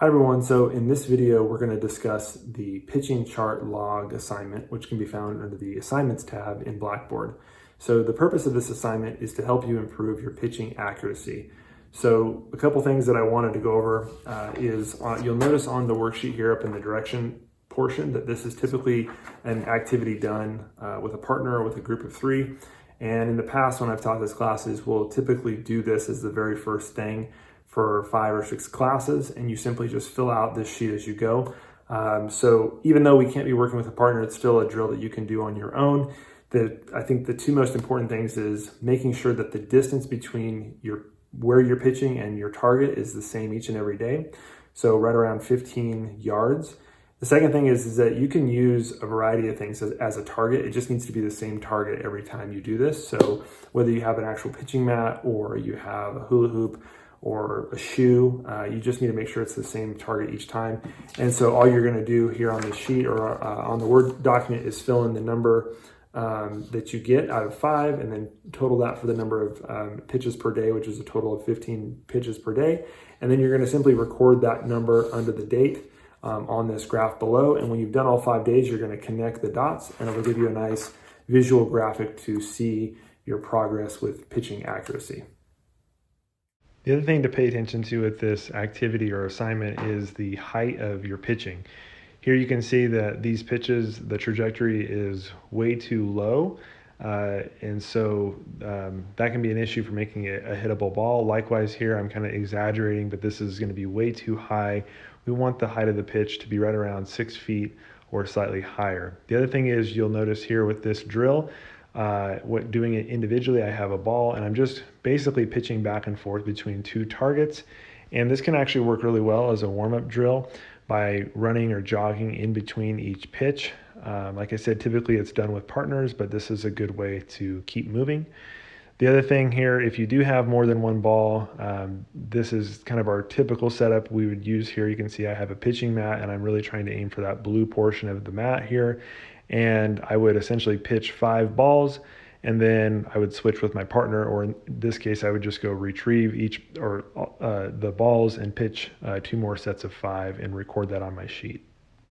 everyone, so in this video we're going to discuss the pitching chart log assignment, which can be found under the assignments tab in Blackboard. So the purpose of this assignment is to help you improve your pitching accuracy. So a couple things that I wanted to go over you'll notice on the worksheet here up in the direction portion that this is typically an activity done with a partner or with a group of 3. And in the past, when I've taught this classes, we'll typically do this as the very first thing for 5 or 6 classes, and you simply just fill out this sheet as you go. So even though we can't be working with a partner, it's still a drill that you can do on your own. I think the 2 most important things is making sure that the distance between where you're pitching and your target is the same each and every day. So right around 15 yards. The second thing is that you can use a variety of things as a target. It just needs to be the same target every time you do this. So whether you have an actual pitching mat or you have a hula hoop or a shoe, you just need to make sure it's the same target each time. And so all you're gonna do here on the sheet or on the Word document is fill in the number that you get out of 5 and then total that for the number of pitches per day, which is a total of 15 pitches per day. And then you're gonna simply record that number under the date on this graph below. And when you've done all 5 days, you're gonna connect the dots and it'll give you a nice visual graphic to see your progress with pitching accuracy. The other thing to pay attention to with this activity or assignment is the height of your pitching. Here you can see that these pitches, the trajectory is way too low. And so that can be an issue for making it a hittable ball. Likewise here, I'm kind of exaggerating, but this is going to be way too high. We want the height of the pitch to be right around 6 feet or slightly higher. The other thing is you'll notice here with this drill, doing it individually, I have a ball and I'm just basically pitching back and forth between 2 targets. And this can actually work really well as a warm-up drill by running or jogging in between each pitch. Like I said, typically it's done with partners, but this is a good way to keep moving. The other thing here, if you do have more than 1 ball, this is kind of our typical setup we would use here. You can see I have a pitching mat and I'm really trying to aim for that blue portion of the mat here. And I would essentially pitch 5 balls and then I would switch with my partner, or in this case, I would just go retrieve the balls and pitch 2 more sets of 5 and record that on my sheet.